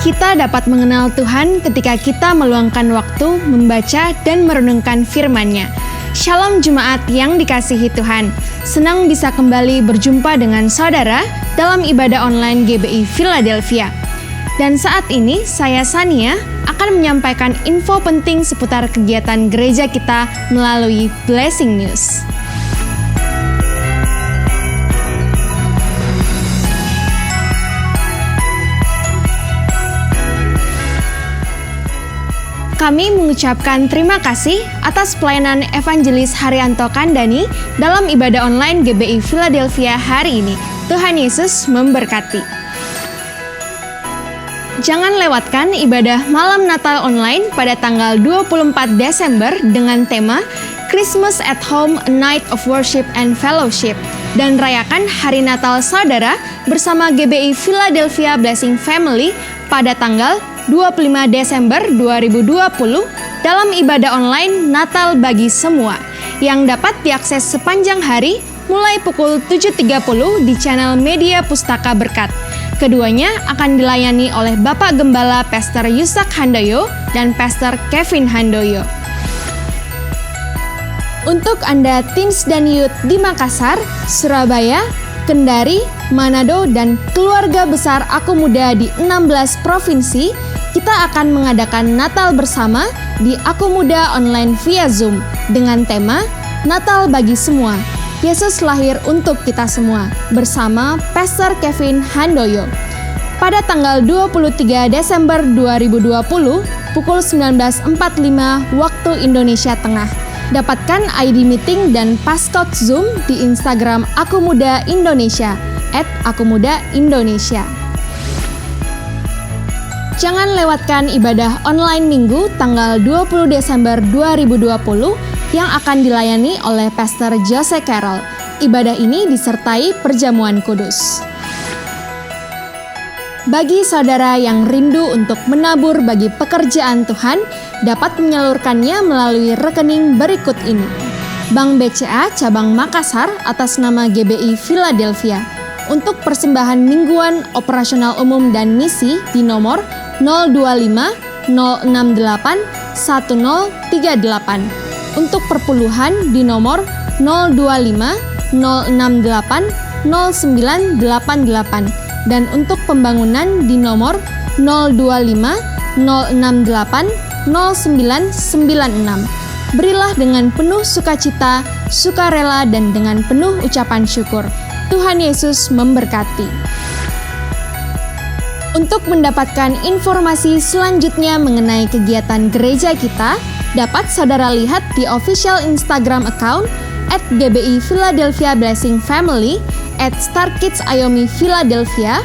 Kita dapat mengenal Tuhan ketika kita meluangkan waktu membaca dan merenungkan firman-Nya. Shalom Jemaat yang dikasihi Tuhan. Senang bisa kembali berjumpa dengan saudara dalam ibadah online GBI Philadelphia. Dan saat ini saya Sania akan menyampaikan info penting seputar kegiatan gereja kita melalui Blessing News. Kami mengucapkan terima kasih atas pelayanan Evangelis Haryanto Kandani dalam ibadah online GBI Philadelphia hari ini. Tuhan Yesus memberkati. Jangan lewatkan ibadah malam Natal online pada tanggal 24 Desember dengan tema Christmas at Home, A Night of Worship and Fellowship, dan rayakan Hari Natal Saudara bersama GBI Philadelphia Blessing Family pada tanggal 25 Desember 2020 dalam ibadah online Natal bagi semua yang dapat diakses sepanjang hari mulai pukul 7.30 di channel Media Pustaka Berkat. Keduanya akan dilayani oleh Bapak Gembala Pastor Yusak Handoyo dan Pastor Kevin Handoyo. Untuk Anda teens dan youth di Makassar, Surabaya, Kendari, Manado, dan keluarga besar Aku Muda di 16 provinsi, kita akan mengadakan Natal bersama di Aku Muda online via Zoom dengan tema Natal bagi semua. Yesus lahir untuk kita semua bersama Pastor Kevin Handoyo. Pada tanggal 23 Desember 2020 pukul 19.45 waktu Indonesia Tengah. Dapatkan ID meeting dan passcode Zoom di Instagram Aku Muda Indonesia @akumudaindonesia. Jangan lewatkan ibadah online Minggu tanggal 20 Desember 2020 yang akan dilayani oleh Pastor Jose Carroll. Ibadah ini disertai perjamuan kudus. Bagi saudara yang rindu untuk menabur bagi pekerjaan Tuhan, dapat menyalurkannya melalui rekening berikut ini. Bank BCA Cabang Makassar atas nama GBI Philadelphia. Untuk persembahan mingguan operasional umum dan misi di nomor 025 068 1038. Untuk perpuluhan di nomor 025 068 0988. Dan untuk pembangunan di nomor 025 068 0996. Berilah dengan penuh sukacita, sukarela, dan dengan penuh ucapan syukur. Tuhan Yesus memberkati. Untuk mendapatkan informasi selanjutnya mengenai kegiatan gereja kita, dapat saudara lihat di official Instagram account @GBI Philadelphia Blessing Family, @StarKids Ayomi Philadelphia,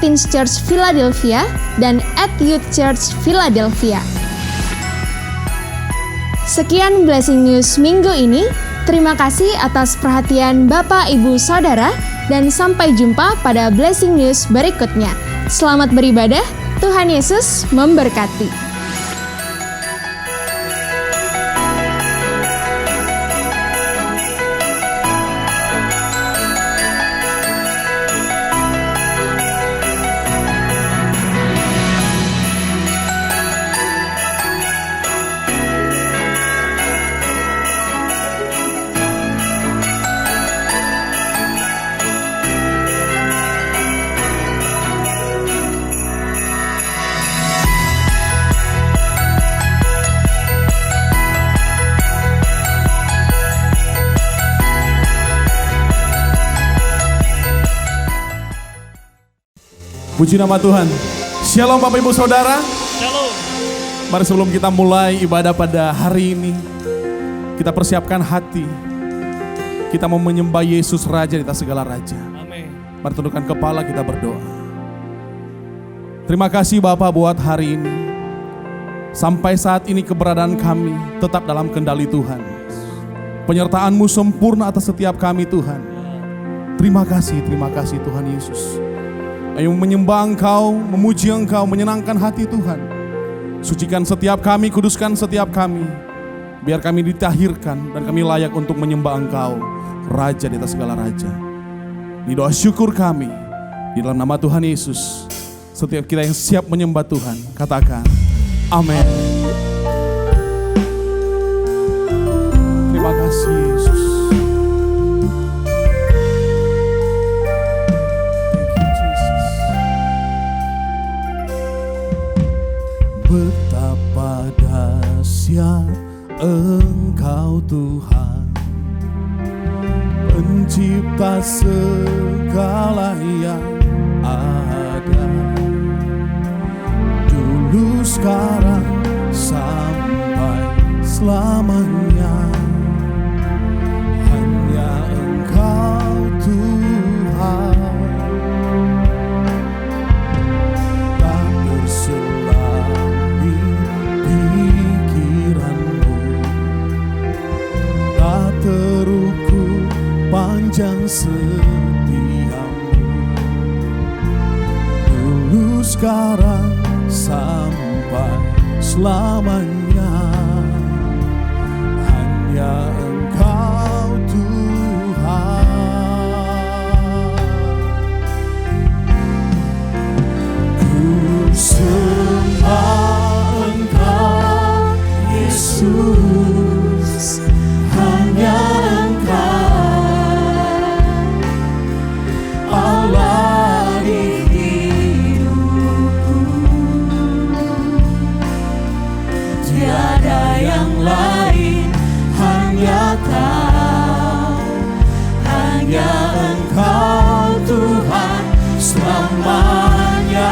@Teens Church Philadelphia, dan @Youth Church Philadelphia. Sekian Blessing News minggu ini. Terima kasih atas perhatian Bapak, Ibu, Saudara, dan sampai jumpa pada Blessing News berikutnya. Selamat beribadah, Tuhan Yesus memberkati. Puji nama Tuhan. Shalom Bapak Ibu Saudara. Shalom. Mari sebelum kita mulai ibadah pada hari ini, kita persiapkan hati. Kita mau menyembah Yesus Raja di atas segala Raja. Amin. Mari tundukkan kepala, kita berdoa. Terima kasih Bapak buat hari ini. Sampai saat ini keberadaan kami tetap dalam kendali Tuhan. Penyertaan-Mu sempurna atas setiap kami Tuhan. Terima kasih Tuhan Yesus. Ayo menyembah Engkau, memuji Engkau, menyenangkan hati Tuhan. Sucikan setiap kami, kuduskan setiap kami. Biar kami ditahirkan dan kami layak untuk menyembah Engkau, Raja di atas segala Raja. Ini doa syukur kami, di dalam nama Tuhan Yesus. Setiap kita yang siap menyembah Tuhan, katakan amin. Terima kasih Yesus. Betapa dahsyat Engkau Tuhan, pencipta segala yang ada, dulu sekarang sampai selamanya. Hanya Engkau Tuhan, tak terselami pikiranmu, tak terukur panjang setiamu, dulu sekarang sampai selamanya. Hanya Engkau Tuhan. Ku sembah Engkau Yesus, hanya Engkau Tuhan selamanya.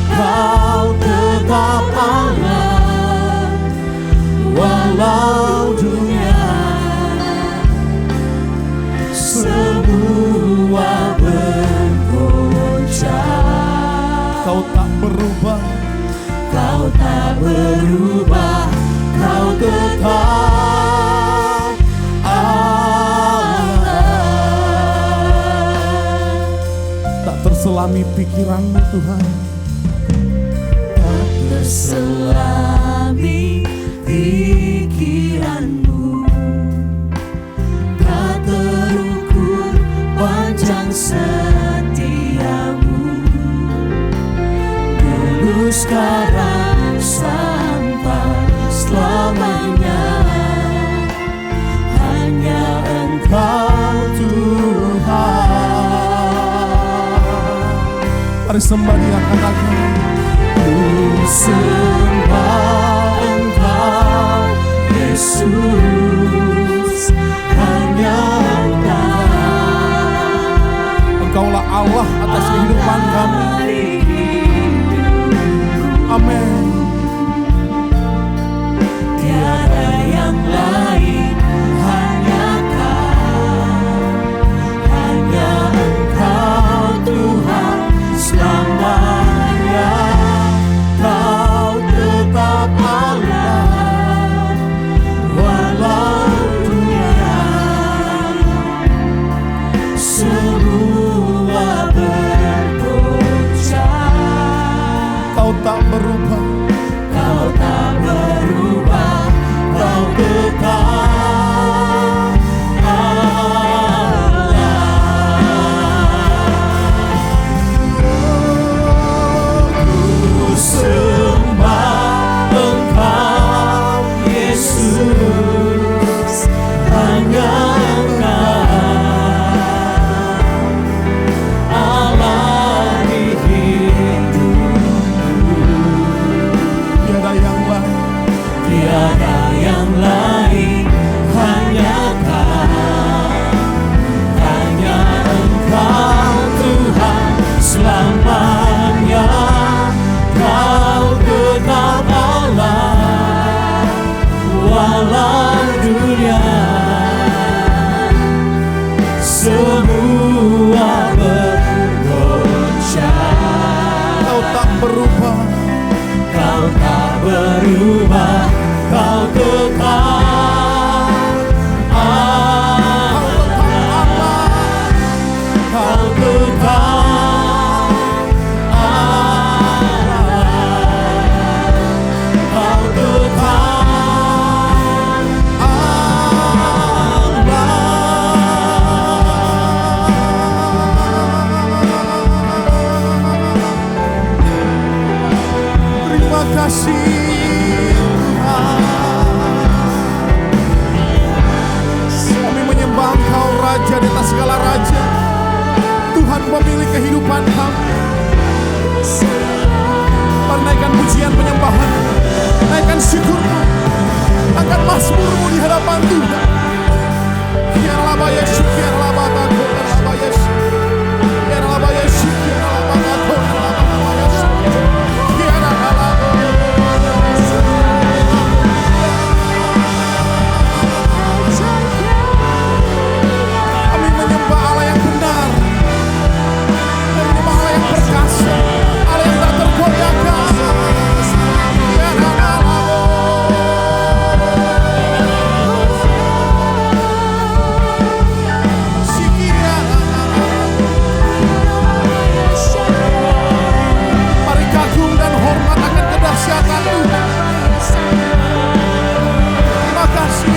Kau tetap Allah, walau dunia semua bergoncang. Kau tak berubah, Kau tak berubah, Kau tetap terselami pikiranmu Tuhan, tak terselami pikiranmu, tak terukur panjang setiamu, dulu sekarang sampai selamanya. Hanya Engkau Tuhan. Mari sembah Dia, katakan ku sembah Engkau Yesus, hanya Engkaulah Allah atas kehidupan kami. Amin. Tiada yang lain, hanya Engkau Tuhan selamanya. Kau tetap Allah, walau dunia semua bergoncang. Kau tak berubah, Kau tak berubah, Kau tetap sembah Engkau Yesus, hanya Engkau Allah di hidupku. Tiada yang lain, tiada yang lain, hanya Engkau Tuhan selamanya. Kau tetap Allah, walau dunia semua bergoncang. Kau tak berubah, Kau tak berubah, Kau tetap Allah, Kau tetap kasih Tuhan. Kami menyembah Engkau Raja di atas segala raja, Tuhan pemilik kehidupan kami. Mari naikkan pujian penyembahan, naikkan syukurmu, angkat mazmurmu di hadapan Tuhan. Biarlah Yesus, biarlah Bapakku, biarlah Yesus, biarlah Yesus, biarlah Bapakku, biarlah Yesus, biarlah Bapakku. Kami menyembah Allah yang benar, menyembah Allah yang perkasa, Allah yang tak tergoyahkan. Mari kagum dan hormat akan kedahsyatan Tuhan. Terima kasih.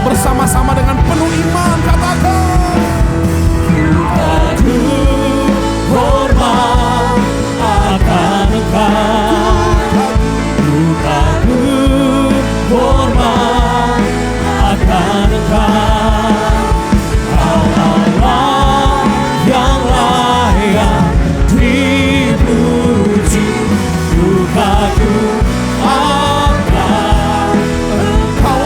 Bersama-sama dengan penuh iman katakan, hormat akan Engkau, hormat akan Engkau, Allah yang layak dipuji, dukaku akan Engkau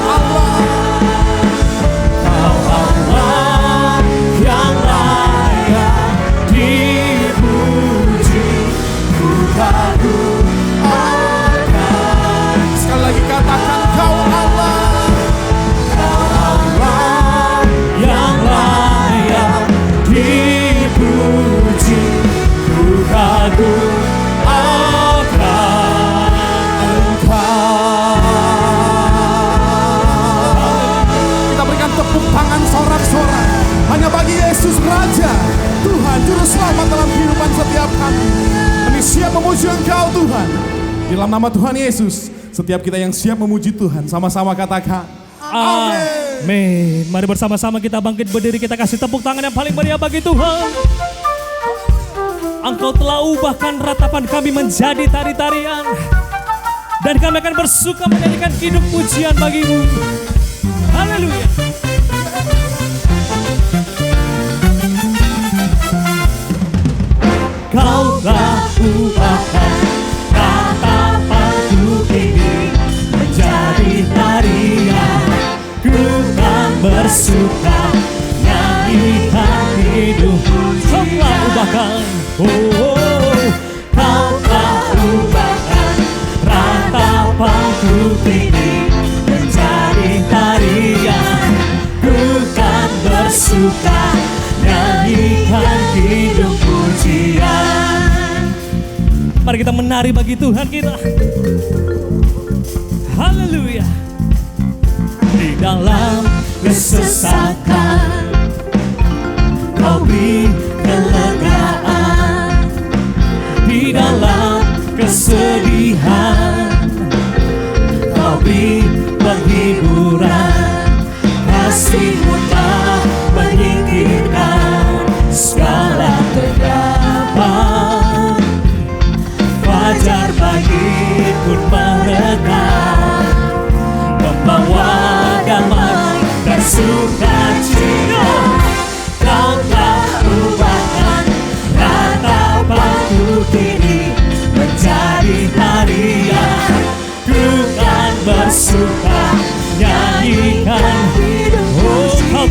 Allah yang layak dipuji, dukaku akan. Sekali lagi katakan, Kau Allah Yang layak dipuji, dukaku akan Engkau. Kita berikan tepuk tangan sorak-sorak hanya bagi Yesus Raja, Tuhan Juru Selamat dalam kehidupan setiap kami. Kami siap memuji Engkau Tuhan. Di dalam nama Tuhan Yesus, setiap kita yang siap memuji Tuhan, sama-sama katakan amin. Amin. Mari bersama-sama kita bangkit berdiri, kita kasih tepuk tangan yang paling meriah bagi Tuhan. Engkau telah ubahkan ratapan kami menjadi tari-tarian, dan kami akan bersuka menyanyikan hidup pujian bagimu. Haleluya. Kau telah ubahkan ratapanku ini menjadi tarian, ku kan bersuka nyanyikan hidupku. Kau telah ubahkan, kau telah ubahkan ratapanku ini menjadi tarian, ku kan bersuka nyanyikan hidup pujian. Mari kita menari bagi Tuhan kita. Haleluya. Di dalam kesesakan Kau beri kelegaan, di dalam kesedihan Kau beri penghiburan. Kasih-Mu tak menyingkirkan segala kehidupan. Fajar pagi pun merekah, membawa damai dan sukacita. Kau telah ubahkan ratapanku ini menjadi tarian, ku kan bersuka nyanyikan hidupku. Kau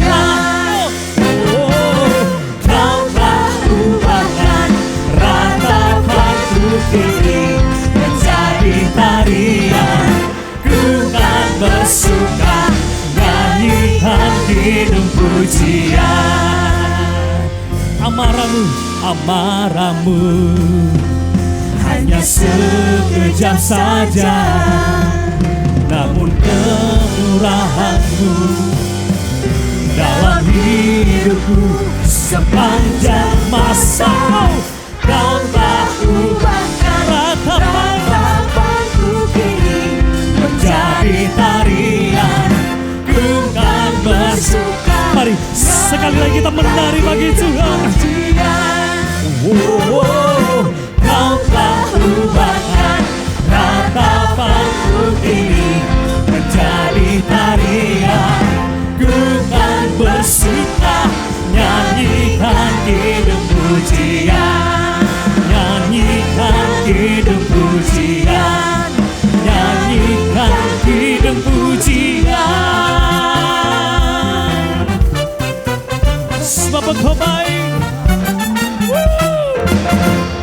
telah ubahkan ratapanku ini menjadi tarian, ku kan bersuka nyanyikan hidup pujian. Amarahmu amarahmu hanya sekejap saja, namun kemurahanmu dalam hidupku sepanjang masa. Kau telah ubahkan ratapanku kini menjadi tarian. Ku kan bersuka. Mari sekali lagi kita menari bagi Tuhan. Kau telah ubahkan ratapanku kini menjadi tarian. Ku kan bersuka nyanyikan kidung pujian, nyanyikan kidung pujian, nyanyikan kidung pujian. Sebab Engkau baik.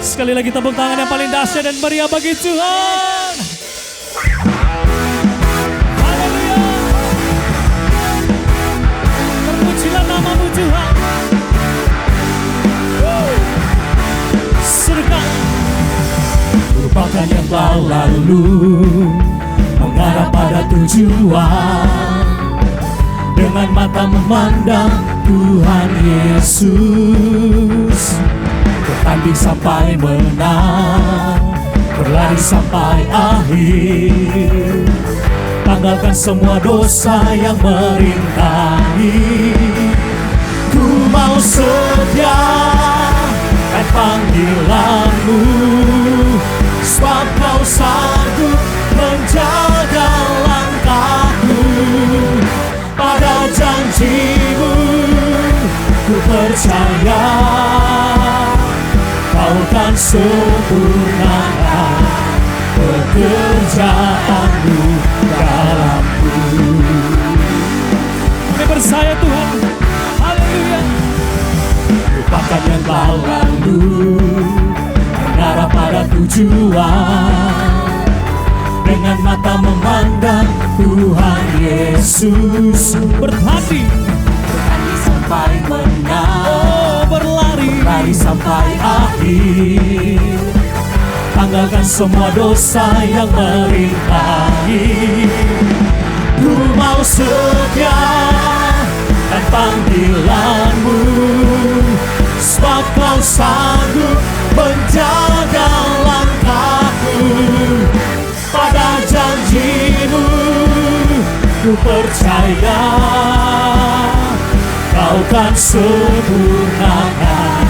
Sekali lagi tepuk tangan yang paling dahsyat dan meriah bagi Tuhan. Haleluya. Terpujilah nama-Mu Tuhan. Surga lupakan yang telah lalu, mengarah pada tujuan, dengan mata memandang Tuhan Yesus. Bertanding sampai menang, berlari sampai akhir, tanggalkan semua dosa yang merintangi. Ku mau setia dan panggilanmu, sebab Kau sanggup menjaga langkahku. Pada janji-Mu ku percaya, Kau kan sempurnakan pekerjaan-Mu dalamku. Kami percaya Tuhan. Haleluya. Lupakan yang telah lalu, mengarah pada tujuan, dengan mata memandang Tuhan Yesus. Bertanding sampai menang, berlari sampai akhir, tanggalkan semua dosa yang merintangi. Ku mau setia dan panggilan-Mu, sebab Kau sanggup menjaga langkahku. Pada janji-Mu ku percaya, Kau kan sempurnakan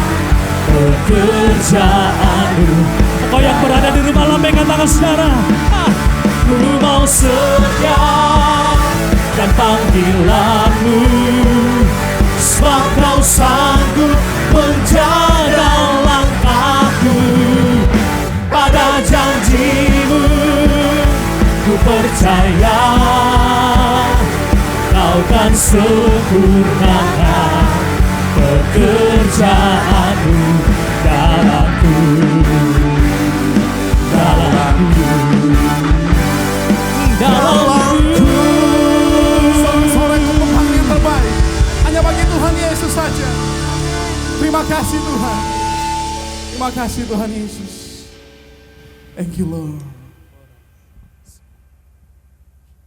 pekerjaan-Mu. Kau yang berada di rumah lambaikan tangan saudara. Ku mau setia dan panggilan-Mu, sebab Kau sanggup menjaga langkahku. Pada janji-Mu ku percaya, Kau kan sempurnakan pekerjaan-Mu dalamku, dalamku, dalamku. Sorak-sorai Tuhan yang terbaik hanya bagi Tuhan Yesus saja. Terima kasih Tuhan. Terima kasih Tuhan Yesus. Thank you Lord.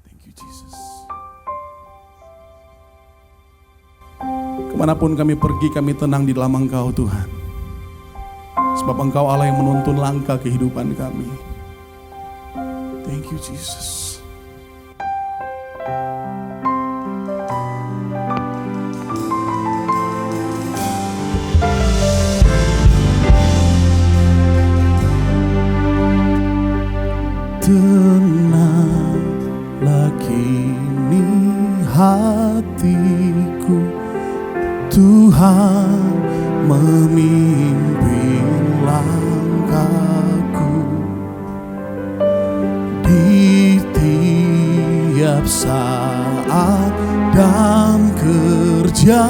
Thank you Jesus. Kemanapun kami pergi, kami tenang di dalam Engkau Tuhan. Sebab Engkau Allah yang menuntun langkah kehidupan kami. Thank you Jesus. Tenanglah kini hatiku, Tuhan memimpin langkahku di tiap saat dan kerja.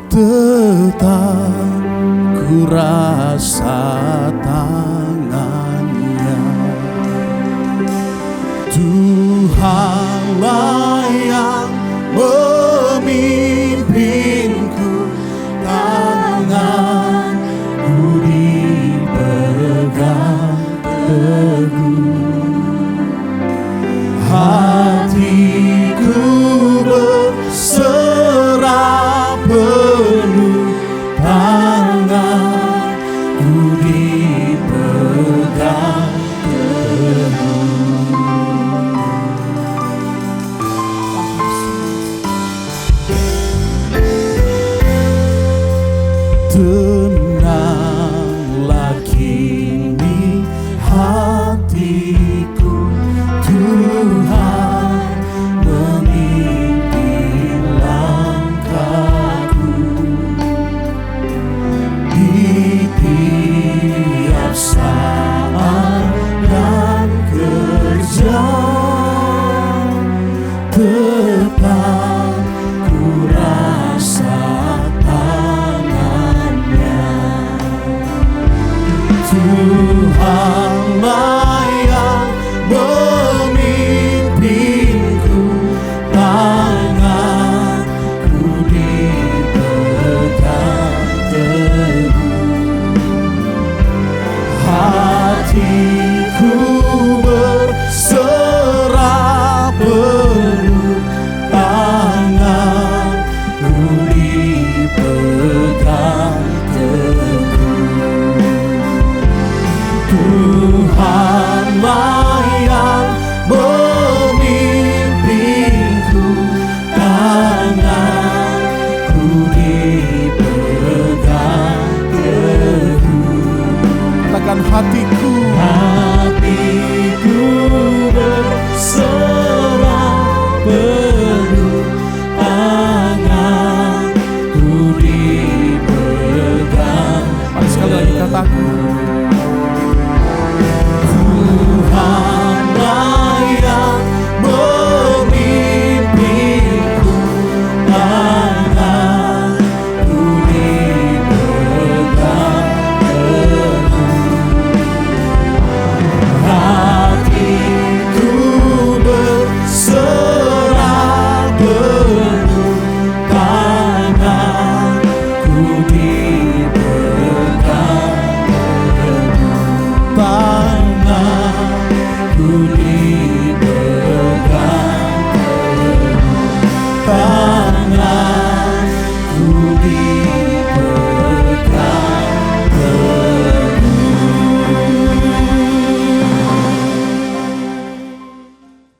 Tetap ku rasa tangannya, Tuhanlah yang memimpinku, tanganku Tenanglah kini hatiku, Tuhan memimpin langkahku di tiap saat dan kerja. Tetap ku rasa tangannya, Tuhanlah yang memimpinku, tanganku dipegang teguh, hatiku berserah penuh, tanganku dipegang teguh. Tuhanlah yang memimpinku, tanganku dipegang teguh. Katakan hatiku, hatiku berserah penuh, tanganku dipegang. Mari sekali lagi katakan, Tuhanlah yang memimpinku, tanganku dipegang teguh, hatiku berserah penuh, tanganku dipegang teguh, tanganku dipegang teguh, tanganku dipegang teguh.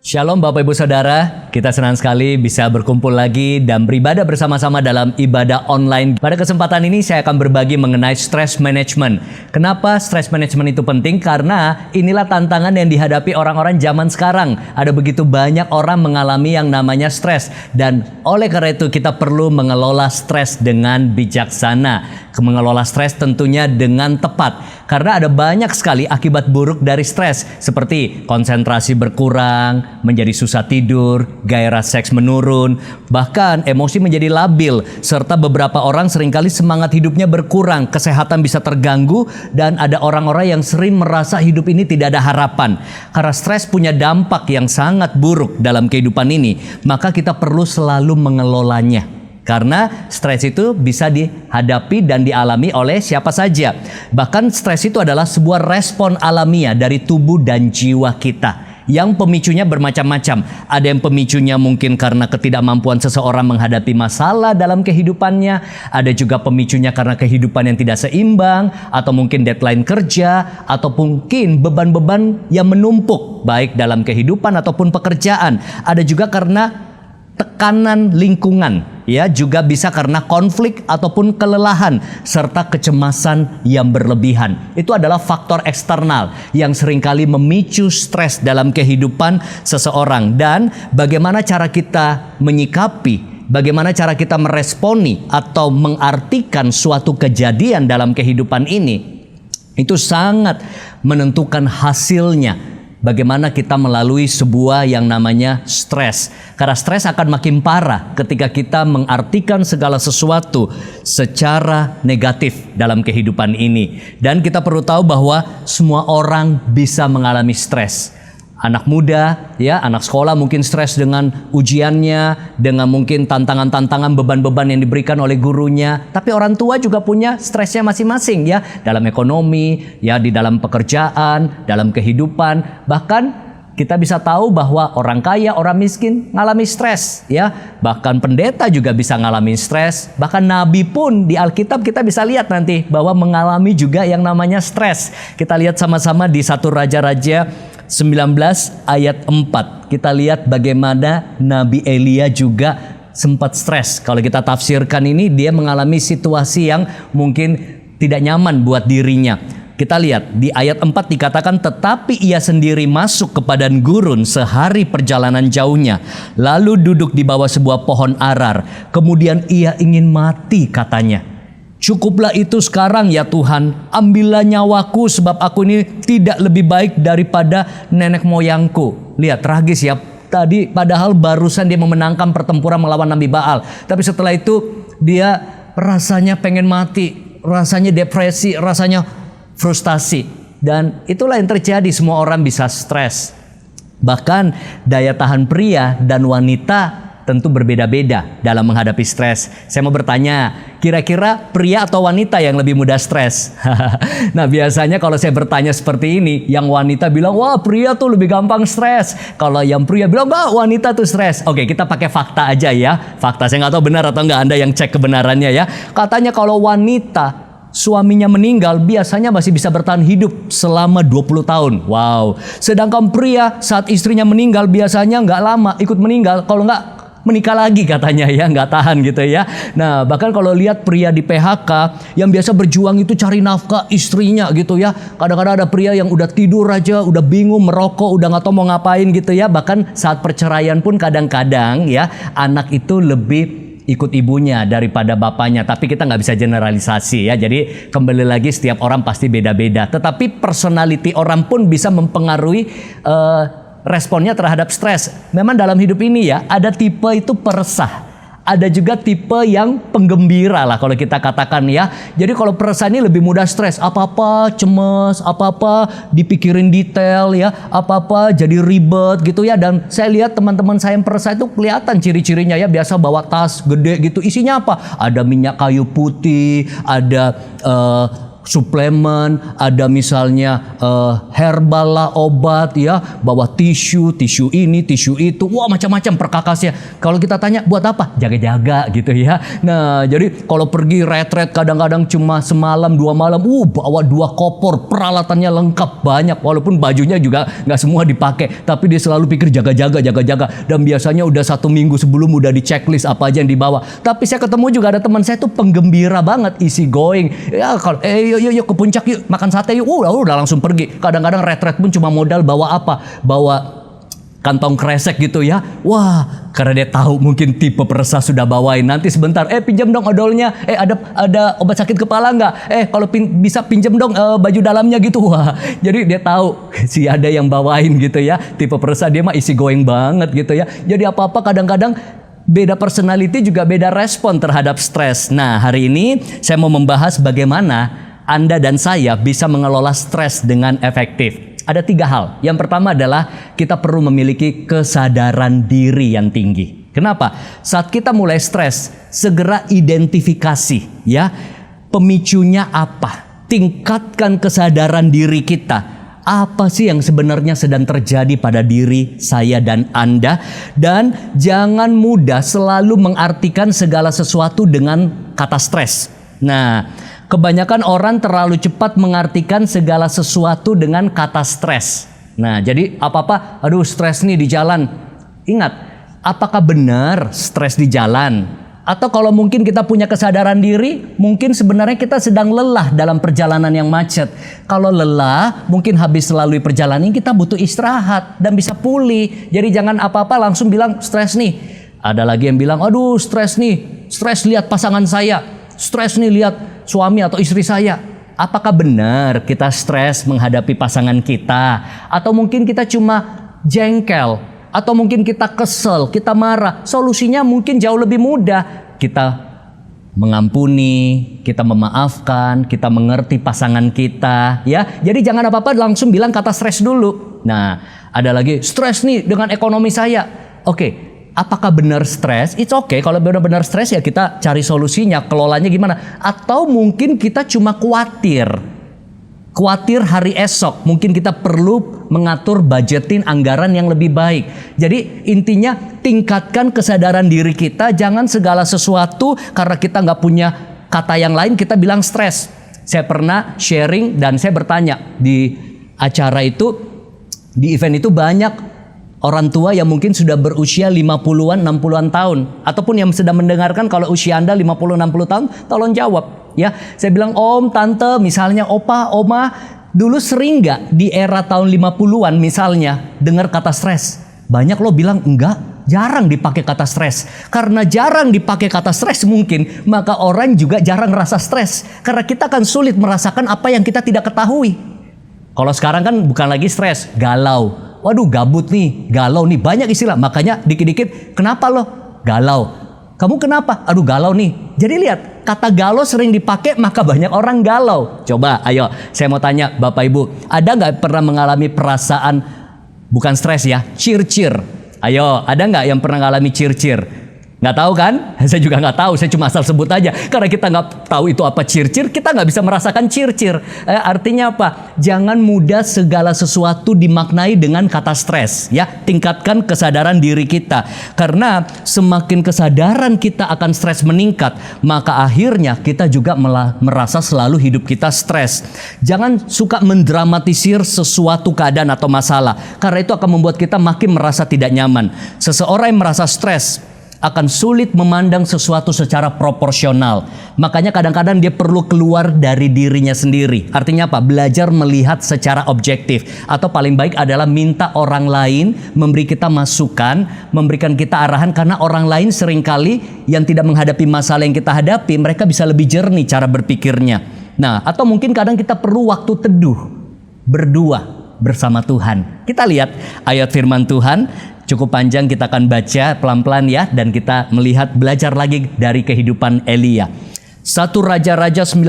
Shalom Bapak Ibu Saudara, kita senang sekali bisa berkumpul lagi dan beribadah bersama-sama dalam ibadah online. Pada kesempatan ini saya akan berbagi mengenai stress management. Kenapa stress management itu penting? Karena inilah tantangan yang dihadapi orang-orang zaman sekarang. Ada begitu banyak orang mengalami yang namanya stres, dan oleh karena itu kita perlu mengelola stres dengan bijaksana. Mengelola stres tentunya dengan tepat, karena ada banyak sekali akibat buruk dari stres, seperti konsentrasi berkurang, menjadi susah tidur, gairah seks menurun, bahkan emosi menjadi labil, serta beberapa orang seringkali semangat hidupnya berkurang, kesehatan bisa terganggu, dan ada orang-orang yang sering merasa hidup ini tidak ada harapan. Karena stres punya dampak yang sangat buruk dalam kehidupan ini, maka kita perlu selalu mengelolanya. Karena stres itu bisa dihadapi dan dialami oleh siapa saja. Bahkan stres itu adalah sebuah respon alamiah dari tubuh dan jiwa kita, yang pemicunya bermacam-macam. Ada yang pemicunya mungkin karena ketidakmampuan seseorang menghadapi masalah dalam kehidupannya. Ada juga pemicunya karena kehidupan yang tidak seimbang, atau mungkin deadline kerja, atau mungkin beban-beban yang menumpuk baik dalam kehidupan ataupun pekerjaan. Ada juga karena tekanan lingkungan, ya, juga bisa karena konflik ataupun kelelahan serta kecemasan yang berlebihan. Itu adalah faktor eksternal yang seringkali memicu stres dalam kehidupan seseorang. Dan bagaimana cara kita menyikapi, bagaimana cara kita meresponi atau mengartikan suatu kejadian dalam kehidupan ini, itu sangat menentukan hasilnya. Bagaimana kita melalui sebuah yang namanya stres. Karena stres akan makin parah ketika kita mengartikan segala sesuatu secara negatif dalam kehidupan ini. Dan kita perlu tahu bahwa semua orang bisa mengalami stres. Anak muda, ya, anak sekolah mungkin stres dengan ujiannya, dengan mungkin tantangan-tantangan, beban-beban yang diberikan oleh gurunya. Tapi orang tua juga punya stresnya masing-masing, ya, dalam ekonomi, ya, di dalam pekerjaan, dalam kehidupan. Bahkan kita bisa tahu bahwa orang kaya, orang miskin ngalami stres, ya. Bahkan pendeta juga bisa ngalami stres. Bahkan nabi pun di Alkitab kita bisa lihat nanti bahwa mengalami juga yang namanya stres. Kita lihat sama-sama di 1 Raja-Raja 19 ayat 4. Kita lihat bagaimana Nabi Elia juga sempat stres. Kalau kita tafsirkan ini, dia mengalami situasi yang mungkin tidak nyaman buat dirinya. Kita lihat di ayat 4 dikatakan, tetapi ia sendiri masuk ke padang gurun sehari perjalanan jauhnya, lalu duduk di bawah sebuah pohon arar. Kemudian ia ingin mati, katanya. Cukuplah itu sekarang ya Tuhan, ambillah nyawaku sebab aku ini tidak lebih baik daripada nenek moyangku. Lihat, tragis ya. Tadi padahal barusan dia memenangkan pertempuran melawan Nabi Baal. Tapi setelah itu dia rasanya pengen mati, rasanya depresi, rasanya frustasi. Dan itulah yang terjadi, semua orang bisa stres. Bahkan daya tahan pria dan wanita tentu berbeda-beda dalam menghadapi stres. Saya mau bertanya, kira-kira pria atau wanita yang lebih mudah stres? Nah, biasanya kalau saya bertanya seperti ini, yang wanita bilang, wah pria tuh lebih gampang stres. Kalau yang pria bilang, enggak, wanita tuh stres. Oke, kita pakai fakta aja ya. Fakta, saya nggak tahu benar atau enggak, Anda yang cek kebenarannya ya. Katanya kalau wanita suaminya meninggal, biasanya masih bisa bertahan hidup selama 20 tahun. Wow. Sedangkan pria saat istrinya meninggal, biasanya nggak lama ikut meninggal. Kalau nggak menikah lagi katanya ya, nggak tahan gitu ya. Nah, bahkan kalau lihat pria di PHK yang biasa berjuang itu cari nafkah istrinya gitu ya. Kadang-kadang ada pria yang udah tidur aja, udah bingung, merokok, udah nggak tahu mau ngapain gitu ya. Bahkan saat perceraian pun kadang-kadang ya, anak itu lebih ikut ibunya daripada bapaknya. Tapi kita nggak bisa generalisasi ya. Jadi kembali lagi, setiap orang pasti beda-beda. Tetapi personality orang pun bisa mempengaruhi responnya terhadap stres. Memang dalam hidup ini ya, ada tipe itu peresah, ada juga tipe yang penggembira lah kalau kita katakan ya. Jadi kalau peresah ini lebih mudah stres, apa-apa cemas, apa-apa dipikirin detail ya, apa-apa jadi ribet gitu ya. Dan saya lihat teman-teman saya yang peresah itu kelihatan ciri-cirinya ya, biasa bawa tas gede gitu, isinya apa? Ada minyak kayu putih, ada suplemen, ada misalnya herbal lah, obat ya, bawa tisu ini, tisu itu, wah macam-macam perkakasnya. Kalau kita tanya buat apa? Jaga-jaga gitu ya. Nah, jadi kalau pergi retret kadang-kadang cuma semalam 2 malam, bawa 2 koper, peralatannya lengkap banyak, walaupun bajunya juga nggak semua dipakai, tapi dia selalu pikir jaga-jaga. Dan biasanya udah 1 minggu sebelum udah di checklist apa aja yang dibawa. Tapi saya ketemu juga ada teman saya tuh penggembira banget, easy going ya. Kalau yuk ke puncak yuk, makan sate yuk, udah langsung pergi. Kadang-kadang retret pun cuma modal bawa apa? Bawa kantong kresek gitu ya. Wah, karena dia tahu mungkin tipe peresah sudah bawain. Nanti sebentar, pinjam dong odolnya. Ada obat sakit kepala nggak? Kalau bisa pinjam dong baju dalamnya gitu. Wah, jadi dia tahu si ada yang bawain gitu ya. Tipe peresah dia mah easy going banget gitu ya. Jadi apa-apa kadang-kadang beda personality juga beda respon terhadap stres. Nah, hari ini saya mau membahas bagaimana Anda dan saya bisa mengelola stres dengan efektif. Ada 3 hal. Yang pertama adalah kita perlu memiliki kesadaran diri yang tinggi. Kenapa? Saat kita mulai stres, segera identifikasi ya, pemicunya apa. Tingkatkan kesadaran diri kita. Apa sih yang sebenarnya sedang terjadi pada diri saya dan Anda? Dan jangan mudah selalu mengartikan segala sesuatu dengan kata stres. Nah, kebanyakan orang terlalu cepat mengartikan segala sesuatu dengan kata stres. Nah, jadi apa-apa, aduh stres nih di jalan. Ingat, apakah benar stres di jalan? Atau kalau mungkin kita punya kesadaran diri, mungkin sebenarnya kita sedang lelah dalam perjalanan yang macet. Kalau lelah, mungkin habis melalui perjalanan kita butuh istirahat dan bisa pulih. Jadi jangan apa-apa langsung bilang stres nih. Ada lagi yang bilang, aduh stres nih, stres lihat pasangan saya, stres nih lihat suami atau istri saya. Apakah benar kita stres menghadapi pasangan kita? Atau mungkin kita cuma jengkel? Atau mungkin kita kesel, kita marah? Solusinya mungkin jauh lebih mudah. Kita mengampuni, kita memaafkan, kita mengerti pasangan kita. Ya, jadi jangan apa-apa langsung bilang kata stres dulu. Nah, ada lagi, stres nih dengan ekonomi saya. Oke. Apakah benar stres? It's okay. Kalau benar-benar stres ya kita cari solusinya, kelolanya gimana. Atau mungkin kita cuma khawatir hari esok. Mungkin kita perlu mengatur budgetin anggaran yang lebih baik. Jadi intinya tingkatkan kesadaran diri kita. Jangan segala sesuatu karena kita nggak punya kata yang lain kita bilang stres. Saya pernah sharing dan saya bertanya di acara itu, di event itu banyak Orang tua yang mungkin sudah berusia 50-an, 60-an tahun. Ataupun yang sedang mendengarkan, kalau usia Anda 50-60 tahun, tolong jawab. Ya, saya bilang om, tante, misalnya opa, oma, dulu sering nggak di era tahun 50-an misalnya dengar kata stres? Banyak lo bilang enggak, jarang dipakai kata stres. Karena jarang dipakai kata stres mungkin, maka orang juga jarang ngerasa stres. Karena kita akan sulit merasakan apa yang kita tidak ketahui. Kalau sekarang kan bukan lagi stres, galau. Waduh, gabut nih, galau nih, banyak istilah. Makanya dikit-dikit, kenapa lo? Galau. Kamu kenapa? Aduh, galau nih. Jadi lihat, kata galau sering dipakai, maka banyak orang galau. Coba, ayo, saya mau tanya Bapak Ibu, ada nggak pernah mengalami perasaan, bukan stres ya, cheer-cheer? Ayo, ada nggak yang pernah mengalami cheer-cheer? Nggak tahu kan? Saya juga nggak tahu, saya cuma asal sebut aja. Karena kita nggak tahu itu apa cheer-cheer, kita nggak bisa merasakan cheer-cheer. Artinya apa? Jangan mudah segala sesuatu dimaknai dengan kata stres. Ya, tingkatkan kesadaran diri kita. Karena semakin kesadaran kita akan stres meningkat, maka akhirnya kita juga merasa selalu hidup kita stres. Jangan suka mendramatisir sesuatu keadaan atau masalah. Karena itu akan membuat kita makin merasa tidak nyaman. Seseorang yang merasa stres akan sulit memandang sesuatu secara proporsional. Makanya kadang-kadang dia perlu keluar dari dirinya sendiri. Artinya apa? Belajar melihat secara objektif. Atau paling baik adalah minta orang lain memberi kita masukan, memberikan kita arahan. Karena orang lain seringkali yang tidak menghadapi masalah yang kita hadapi, mereka bisa lebih jernih cara berpikirnya. Nah, atau mungkin kadang kita perlu waktu teduh, berdua bersama Tuhan. Kita lihat ayat firman Tuhan. Cukup panjang, kita akan baca pelan-pelan ya, dan kita melihat belajar lagi dari kehidupan Elia. 1 Raja-Raja 19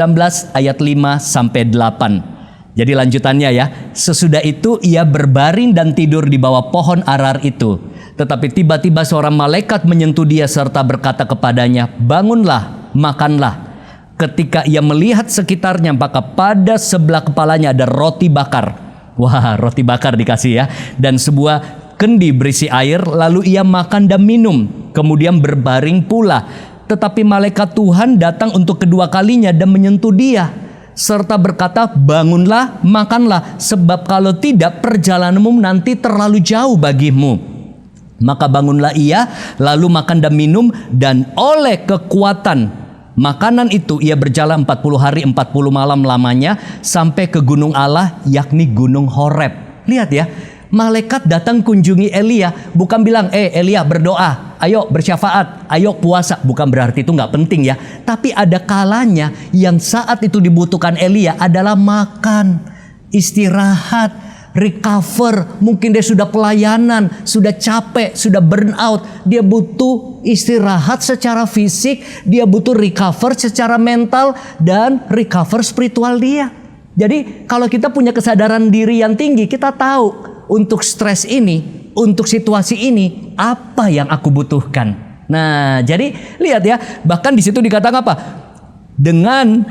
ayat 5 sampai 8. Jadi lanjutannya ya. Sesudah itu ia berbaring dan tidur di bawah pohon arar itu. Tetapi tiba-tiba seorang malaikat menyentuh dia serta berkata kepadanya, "Bangunlah, makanlah." Ketika ia melihat sekitarnya, maka pada sebelah kepalanya ada roti bakar. Wah, roti bakar dikasih ya. Dan sebuah kendi berisi air, lalu ia makan dan minum, kemudian berbaring pula. Tetapi malaikat Tuhan datang untuk kedua kalinya dan menyentuh dia, serta berkata, "Bangunlah, makanlah, sebab kalau tidak perjalananmu nanti terlalu jauh bagimu." Maka bangunlah ia, lalu makan dan minum, dan oleh kekuatan makanan itu ia berjalan 40 hari 40 malam lamanya sampai ke gunung Allah, yakni gunung Horeb. Lihat ya, malaikat datang kunjungi Elia, bukan bilang, Elia berdoa, ayo bersyafaat, ayo puasa. Bukan berarti itu nggak penting ya. Tapi ada kalanya yang saat itu dibutuhkan Elia adalah makan, istirahat, recover. Mungkin dia sudah pelayanan, sudah capek, sudah burn out. Dia butuh istirahat secara fisik, dia butuh recover secara mental, dan recover spiritual dia. Jadi kalau kita punya kesadaran diri yang tinggi, kita tahu untuk stres ini, untuk situasi ini, apa yang aku butuhkan. Nah, jadi lihat ya, bahkan di situ dikatakan apa? Dengan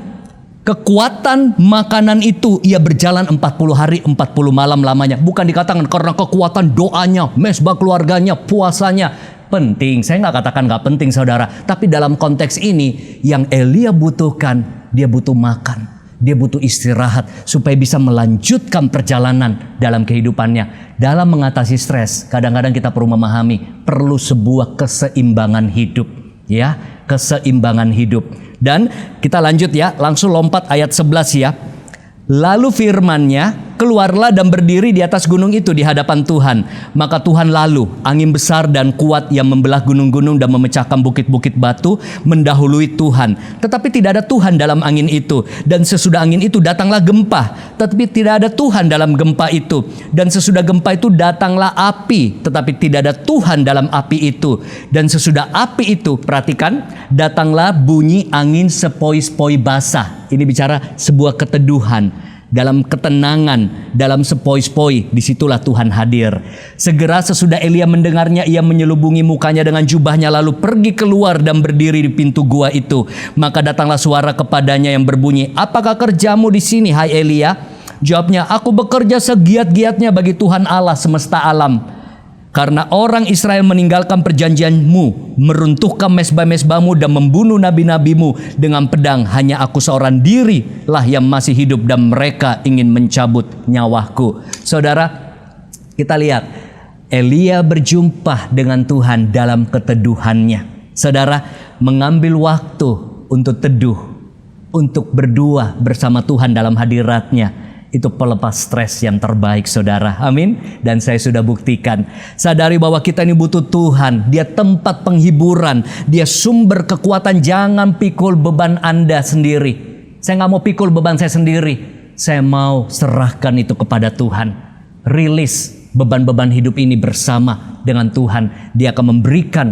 kekuatan makanan itu ia berjalan 40 hari 40 malam lamanya. Bukan dikatakan karena kekuatan doanya, mesbah keluarganya, puasanya. Penting, saya nggak katakan nggak penting saudara. Tapi dalam konteks ini, yang Elia butuhkan, dia butuh makan. Dia butuh istirahat supaya bisa melanjutkan perjalanan dalam kehidupannya. Dalam mengatasi stres, kadang-kadang kita perlu memahami, perlu sebuah keseimbangan hidup. Ya, keseimbangan hidup. Dan kita lanjut ya, langsung lompat ayat 11 ya. Lalu firman-Nya, keluarlah dan berdiri di atas gunung itu di hadapan Tuhan. Maka Tuhan lalu, angin besar dan kuat yang membelah gunung-gunung dan memecahkan bukit-bukit batu mendahului Tuhan. Tetapi tidak ada Tuhan dalam angin itu. Dan sesudah angin itu datanglah gempa. Tetapi tidak ada Tuhan dalam gempa itu. Dan sesudah gempa itu datanglah api. Tetapi tidak ada Tuhan dalam api itu. Dan sesudah api itu, perhatikan, datanglah bunyi angin sepoi-sepoi basah. Ini bicara sebuah keteduhan. Dalam ketenangan, dalam sepoi-sepoi, disitulah Tuhan hadir. Segera sesudah Elia mendengarnya, ia menyelubungi mukanya dengan jubahnya, lalu pergi keluar dan berdiri di pintu gua itu. Maka datanglah suara kepadanya yang berbunyi, "Apakah kerjamu di sini, hai Elia?" Jawabnya, "Aku bekerja segiat-giatnya bagi Tuhan Allah semesta alam. Karena orang Israel meninggalkan perjanjianmu, meruntuhkan mesbah-mesbahmu dan membunuh nabi-nabimu dengan pedang. Hanya aku seorang diri lah yang masih hidup dan mereka ingin mencabut nyawaku." Saudara, kita lihat Elia berjumpa dengan Tuhan dalam keteduhannya. Saudara, mengambil waktu untuk teduh, untuk berdua bersama Tuhan dalam hadiratnya, itu pelepas stres yang terbaik, saudara. Amin. Dan saya sudah buktikan. Sadari bahwa kita ini butuh Tuhan. Dia tempat penghiburan. Dia sumber kekuatan. Jangan pikul beban Anda sendiri. Saya nggak mau pikul beban saya sendiri. Saya mau serahkan itu kepada Tuhan. Rilis beban-beban hidup ini bersama dengan Tuhan. Dia akan memberikan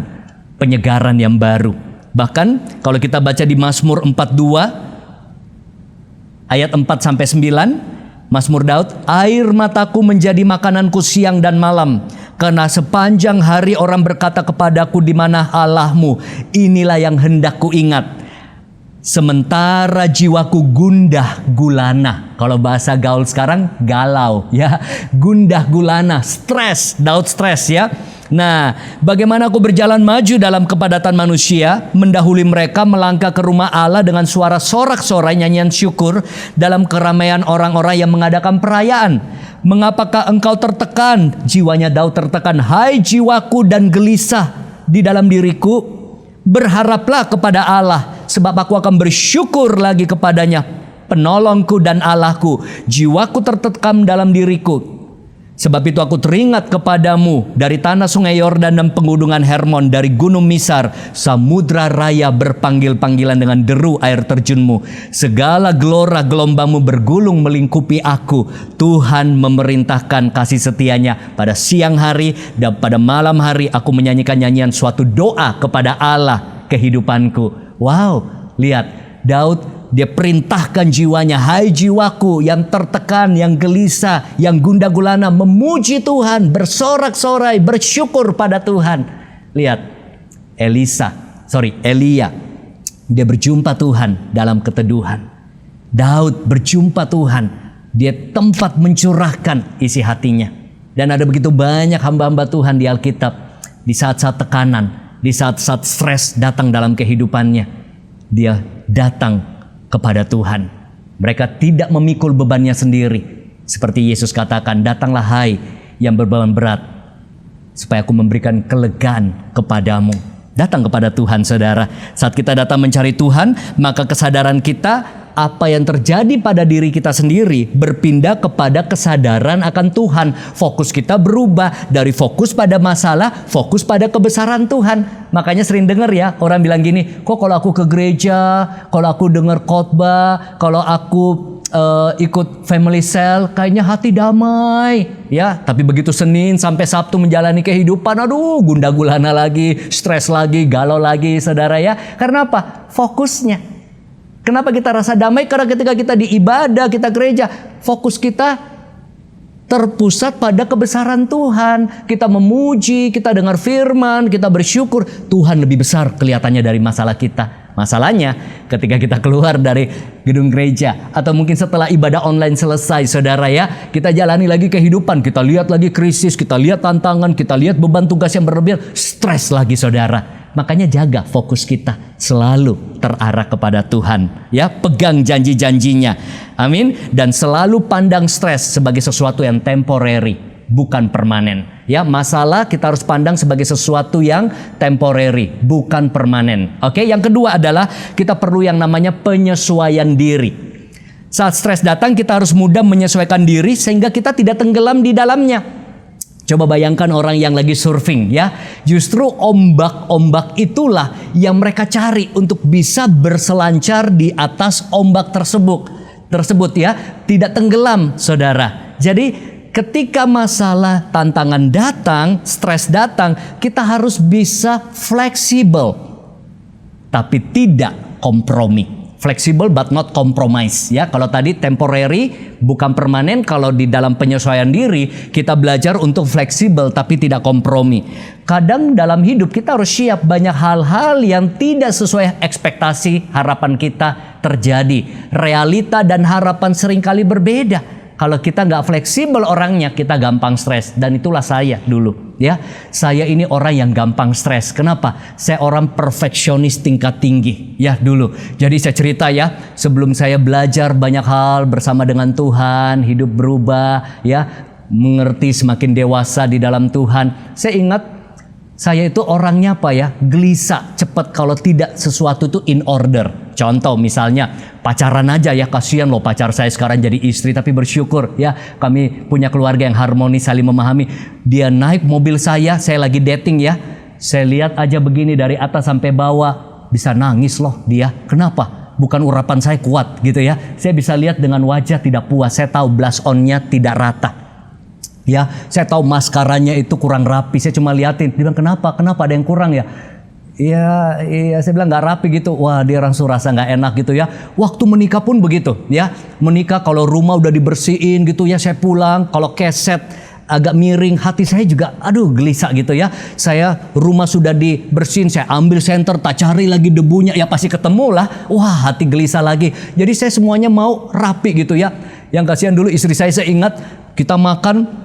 penyegaran yang baru. Bahkan kalau kita baca di Mazmur 42 ayat 4-9, Mazmur Daud, air mataku menjadi makananku siang dan malam, karena sepanjang hari orang berkata kepadaku, di mana Allahmu? Inilah yang hendak ku ingat. Sementara jiwaku gundah gulana. Kalau bahasa gaul sekarang galau ya. Gundah gulana, stres, Daud stres ya. Nah, bagaimana aku berjalan maju dalam kepadatan manusia, mendahului mereka melangkah ke rumah Allah dengan suara sorak-sorai nyanyian syukur dalam keramaian orang-orang yang mengadakan perayaan. Mengapakah engkau tertekan? Jiwanya Daud tertekan. Hai jiwaku dan gelisah di dalam diriku, berharaplah kepada Allah, sebab aku akan bersyukur lagi kepadanya, penolongku dan Allahku. Jiwaku tertekan dalam diriku. Sebab itu aku teringat kepadamu dari tanah sungai Yordan dan pegunungan Hermon, dari gunung Misar, samudra raya berpanggil-panggilan dengan deru air terjunmu. Segala gelora gelombangmu bergulung melingkupi aku. Tuhan memerintahkan kasih setianya. Pada siang hari dan pada malam hari aku menyanyikan nyanyian suatu doa kepada Allah kehidupanku. Wow, lihat Daud, dia perintahkan jiwanya, hai jiwaku yang tertekan, yang gelisah, yang gundah gulana, memuji Tuhan, bersorak-sorai, bersyukur pada Tuhan. Lihat, Elia, dia berjumpa Tuhan dalam keteduhan. Daud berjumpa Tuhan, dia tempat mencurahkan isi hatinya. Dan ada begitu banyak hamba-hamba Tuhan di Alkitab, di saat-saat tekanan, di saat-saat stres datang dalam kehidupannya, dia datang kepada Tuhan. Mereka tidak memikul bebannya sendiri. Seperti Yesus katakan, datanglah hai yang berbeban berat, supaya aku memberikan kelegaan kepadamu. Datang kepada Tuhan, saudara. Saat kita datang mencari Tuhan, maka kesadaran kita, apa yang terjadi pada diri kita sendiri, berpindah kepada kesadaran akan Tuhan. Fokus kita berubah dari fokus pada masalah, fokus pada kebesaran Tuhan. Makanya sering dengar ya, orang bilang gini, kok kalau aku ke gereja, kalau aku dengar khotbah, kalau aku ikut family cell, kayaknya hati damai ya. Tapi begitu Senin sampai Sabtu menjalani kehidupan, aduh, gundah gulana lagi, stres lagi, galau lagi, saudara ya. Karena apa? Fokusnya. Kenapa kita rasa damai? Karena ketika kita di ibadah, kita gereja, fokus kita terpusat pada kebesaran Tuhan. Kita memuji, kita dengar firman, kita bersyukur. Tuhan lebih besar kelihatannya dari masalah kita. Masalahnya ketika kita keluar dari gedung gereja, atau mungkin setelah ibadah online selesai, saudara ya, kita jalani lagi kehidupan, kita lihat lagi krisis, kita lihat tantangan, kita lihat beban tugas yang berlebihan, stres lagi, saudara. Makanya jaga fokus kita selalu terarah kepada Tuhan ya, pegang janji-janjinya. Amin. Dan selalu pandang stres sebagai sesuatu yang temporary, bukan permanen. Ya, masalah kita harus pandang sebagai sesuatu yang temporary, bukan permanen. Oke, yang kedua adalah kita perlu yang namanya penyesuaian diri. Saat stres datang, kita harus mudah menyesuaikan diri sehingga kita tidak tenggelam di dalamnya. Coba bayangkan orang yang lagi surfing ya. Justru ombak-ombak itulah yang mereka cari untuk bisa berselancar di atas ombak tersebut ya. Tidak tenggelam, saudara. Jadi ketika masalah, tantangan datang, stres datang, kita harus bisa fleksibel, tapi tidak kompromi. Flexible but not compromise ya. Kalau tadi temporary bukan permanen, kalau di dalam penyesuaian diri kita belajar untuk fleksibel tapi tidak kompromi. Kadang dalam hidup kita harus siap banyak hal-hal yang tidak sesuai ekspektasi harapan kita terjadi. Realita dan harapan seringkali berbeda. Kalau kita nggak fleksibel orangnya, kita gampang stres. Dan itulah saya dulu ya. Saya ini orang yang gampang stres. Kenapa? Saya orang perfeksionis tingkat tinggi ya dulu. Jadi saya cerita ya, sebelum saya belajar banyak hal bersama dengan Tuhan, hidup berubah ya, mengerti, semakin dewasa di dalam Tuhan. Saya ingat saya itu orangnya apa ya, gelisah cepat kalau tidak sesuatu itu in order. Contoh misalnya pacaran aja ya, kasihan loh pacar saya sekarang jadi istri, tapi bersyukur ya kami punya keluarga yang harmonis, saling memahami. Dia naik mobil saya lagi dating ya, saya lihat aja begini dari atas sampai bawah, bisa nangis loh dia. Kenapa? Bukan urapan saya kuat gitu ya, saya bisa lihat dengan wajah tidak puas. Saya tahu blush on-nya tidak rata. Ya, saya tahu maskaranya itu kurang rapi. Saya cuma liatin. Dia bilang, kenapa ada yang kurang ya? Iya, saya bilang nggak rapi gitu. Wah, dia langsung rasa nggak enak gitu ya. Waktu menikah pun begitu ya. Menikah kalau rumah udah dibersihin gitu ya, saya pulang. Kalau keset agak miring, hati saya juga aduh gelisah gitu ya. Saya rumah sudah dibersihin, saya ambil senter, tak cari lagi debunya, ya pasti ketemu lah. Wah, hati gelisah lagi. Jadi saya semuanya mau rapi gitu ya. Yang kasihan dulu istri saya ingat kita makan,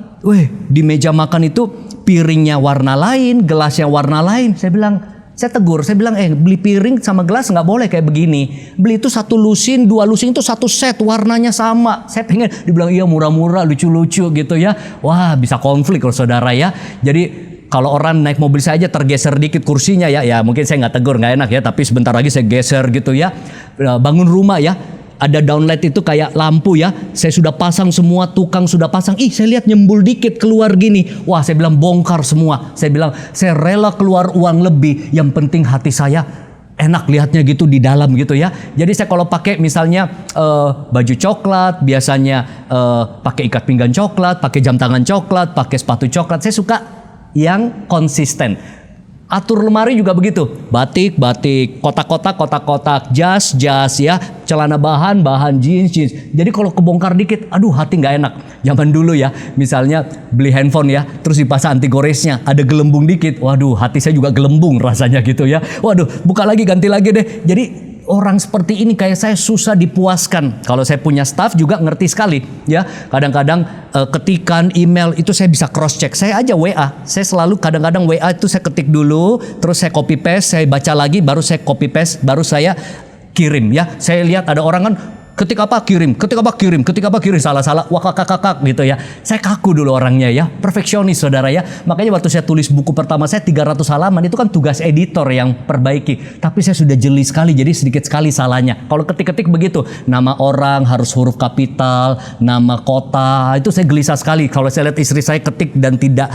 di meja makan itu piringnya warna lain, gelasnya warna lain. Saya tegur, beli piring sama gelas nggak boleh kayak begini. Beli itu 1 lusin, 2 lusin itu 1 set, warnanya sama. Saya pengen, dibilang iya murah-murah, lucu-lucu gitu ya. Wah, bisa konflik kalau saudara ya. Jadi kalau orang naik mobil saya aja tergeser dikit kursinya ya mungkin saya nggak tegur, nggak enak ya. Tapi sebentar lagi saya geser gitu ya. Bangun rumah ya. Ada downlight itu kayak lampu ya. Saya sudah pasang semua, tukang sudah pasang. Saya lihat nyembul dikit keluar gini. Wah, saya bilang bongkar semua. Saya bilang saya rela keluar uang lebih. Yang penting hati saya enak lihatnya gitu di dalam gitu ya. Jadi saya kalau pakai misalnya baju coklat, biasanya pakai ikat pinggang coklat, pakai jam tangan coklat, pakai sepatu coklat. Saya suka yang konsisten. Atur lemari juga begitu, batik, kotak-kotak, jas ya, celana bahan, jeans. Jadi kalau kebongkar dikit, aduh hati nggak enak. Zaman dulu ya, misalnya beli handphone ya, terus dipasang anti goresnya, ada gelembung dikit, waduh hati saya juga gelembung rasanya gitu ya. Waduh, buka lagi, ganti lagi deh. Jadi orang seperti ini kayak saya susah dipuaskan. Kalau saya punya staff juga ngerti sekali ya. Kadang-kadang ketikan email itu saya bisa cross check. Saya aja WA. Saya selalu kadang-kadang WA itu saya ketik dulu, terus saya copy paste, saya baca lagi, baru saya copy paste, baru saya kirim ya. Saya lihat ada orang kan ketik apa kirim, salah-salah, wakak gitu ya. Saya kaku dulu orangnya ya, perfeksionis saudara ya. Makanya waktu saya tulis buku pertama saya 300 halaman, itu kan tugas editor yang perbaiki. Tapi saya sudah jeli sekali, jadi sedikit sekali salahnya. Kalau ketik-ketik begitu, nama orang harus huruf kapital, nama kota, itu saya gelisah sekali. Kalau saya lihat istri saya ketik dan tidak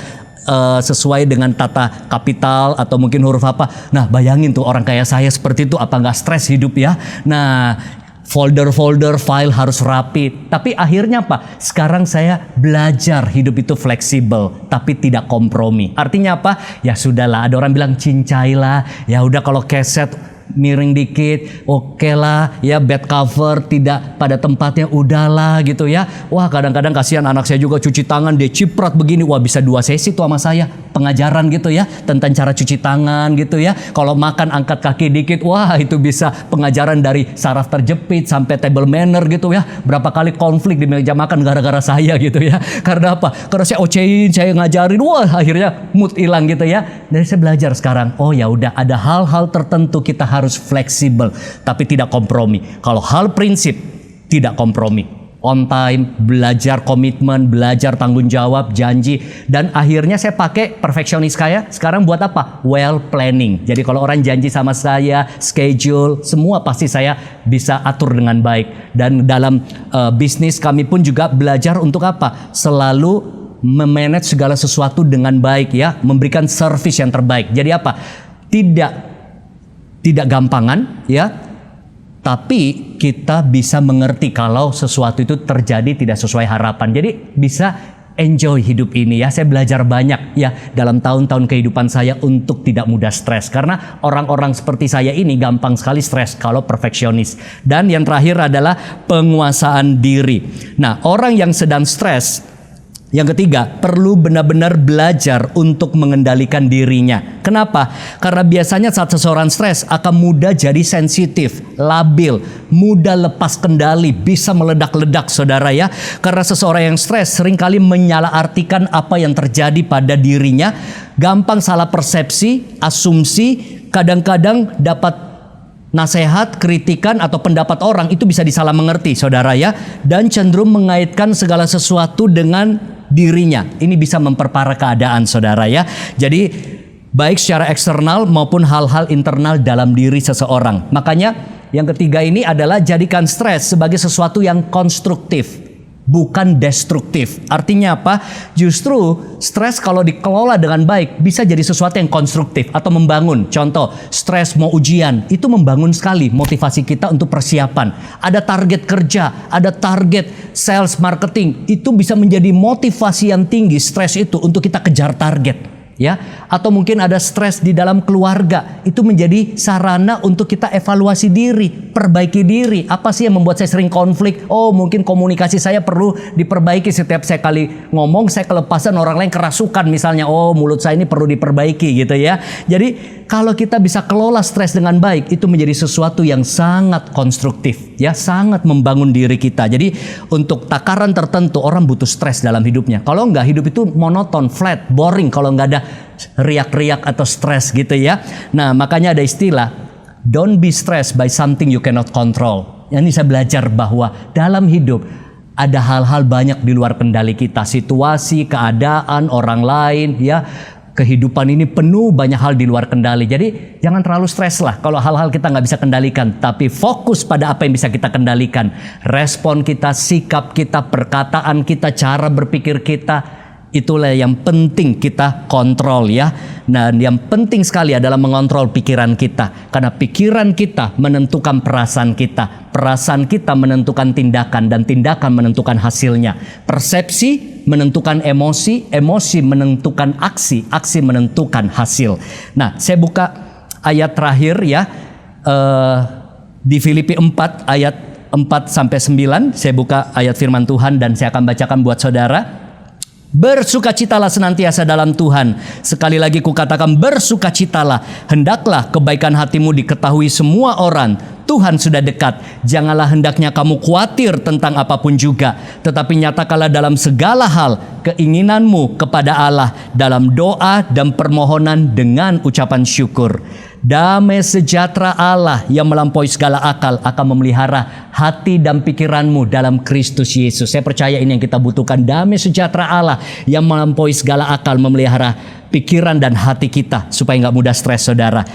sesuai dengan tata kapital atau mungkin huruf apa. Nah bayangin tuh orang kayak saya seperti itu, apa nggak stres hidup ya. Nah folder file harus rapi. Tapi akhirnya apa? Sekarang saya belajar hidup itu fleksibel tapi tidak kompromi. Artinya apa? Ya sudahlah, ada orang bilang cincailah. Ya udah kalau keset miring dikit, oke lah ya, bed cover tidak pada tempatnya, udahlah gitu ya. Wah kadang-kadang kasihan anak saya juga cuci tangan, dia ciprat begini, wah bisa 2 sesi tuh sama saya pengajaran gitu ya tentang cara cuci tangan gitu ya. Kalau makan angkat kaki dikit, wah itu bisa pengajaran dari saraf terjepit sampai table manner gitu ya. Berapa kali konflik di meja makan gara-gara saya gitu ya. Karena apa? Karena saya ocehin, saya ngajarin, wah akhirnya mood hilang gitu ya. Dari saya belajar sekarang, oh ya udah, ada hal-hal tertentu kita harus fleksibel tapi tidak kompromi. Kalau hal prinsip tidak kompromi, on time, belajar komitmen, belajar tanggung jawab, janji. Dan akhirnya saya pakai perfeksionis saya sekarang buat apa? Well planning. Jadi kalau orang janji sama saya, schedule, semua pasti saya bisa atur dengan baik. Dan dalam bisnis kami pun juga belajar untuk apa? Selalu memanage segala sesuatu dengan baik ya, memberikan service yang terbaik. Jadi apa? Tidak gampangan ya, tapi kita bisa mengerti kalau sesuatu itu terjadi tidak sesuai harapan. Jadi bisa enjoy hidup ini ya. Saya belajar banyak ya dalam tahun-tahun kehidupan saya untuk tidak mudah stres. Karena orang-orang seperti saya ini gampang sekali stres kalau perfeksionis. Dan yang terakhir adalah penguasaan diri. Nah, orang yang sedang stres, yang ketiga, perlu benar-benar belajar untuk mengendalikan dirinya. Kenapa? Karena biasanya saat seseorang stres akan mudah jadi sensitif, labil, mudah lepas kendali, bisa meledak-ledak saudara ya. Karena seseorang yang stres seringkali menyalahartikan apa yang terjadi pada dirinya, gampang salah persepsi, asumsi, kadang-kadang dapat nasihat, kritikan atau pendapat orang itu bisa disalah mengerti saudara ya. Dan cenderung mengaitkan segala sesuatu dengan dirinya. Ini bisa memperparah keadaan saudara ya. Jadi baik secara eksternal maupun hal-hal internal dalam diri seseorang. Makanya yang ketiga ini adalah jadikan stres sebagai sesuatu yang konstruktif, bukan destruktif. Artinya apa? Justru stres kalau dikelola dengan baik bisa jadi sesuatu yang konstruktif atau membangun. Contoh, stres mau ujian, itu membangun sekali motivasi kita untuk persiapan. Ada target kerja, ada target sales marketing, itu bisa menjadi motivasi yang tinggi stres itu untuk kita kejar target. Ya, atau mungkin ada stres di dalam keluarga, itu menjadi sarana untuk kita evaluasi diri, perbaiki diri. Apa sih yang membuat saya sering konflik? Oh, mungkin komunikasi saya perlu diperbaiki. Setiap saya kali ngomong, saya kelepasan, orang lain kerasukan misalnya. Oh, mulut saya ini perlu diperbaiki gitu ya. Jadi kalau kita bisa kelola stres dengan baik, itu menjadi sesuatu yang sangat konstruktif, ya, sangat membangun diri kita. Jadi untuk takaran tertentu orang butuh stres dalam hidupnya. Kalau enggak, hidup itu monoton, flat, boring kalau enggak ada riak-riak atau stres gitu ya. Nah, makanya ada istilah don't be stressed by something you cannot control. Ini saya belajar bahwa dalam hidup ada hal-hal banyak di luar kendali kita, situasi, keadaan, orang lain ya. Kehidupan ini penuh banyak hal di luar kendali. Jadi jangan terlalu stres lah kalau hal-hal kita nggak bisa kendalikan. Tapi fokus pada apa yang bisa kita kendalikan. Respon kita, sikap kita, perkataan kita, cara berpikir kita. Itulah yang penting kita kontrol ya. Nah, yang penting sekali adalah mengontrol pikiran kita. Karena pikiran kita menentukan perasaan kita. Perasaan kita menentukan tindakan dan tindakan menentukan hasilnya. Persepsi menentukan emosi, emosi menentukan aksi, aksi menentukan hasil. Nah, saya buka ayat terakhir ya. Di Filipi 4 ayat 4-9. Saya buka ayat firman Tuhan dan saya akan bacakan buat saudara. Bersukacitalah senantiasa dalam Tuhan. Sekali lagi kukatakan bersukacitalah. Hendaklah kebaikan hatimu diketahui semua orang. Tuhan sudah dekat. Janganlah hendaknya kamu khawatir tentang apapun juga. Tetapi nyatakanlah dalam segala hal keinginanmu kepada Allah dalam doa dan permohonan dengan ucapan syukur. Damai sejahtera Allah yang melampaui segala akal akan memelihara hati dan pikiranmu dalam Kristus Yesus. Saya percaya ini yang kita butuhkan. Damai sejahtera Allah yang melampaui segala akal memelihara pikiran dan hati kita supaya nggak mudah stres saudara.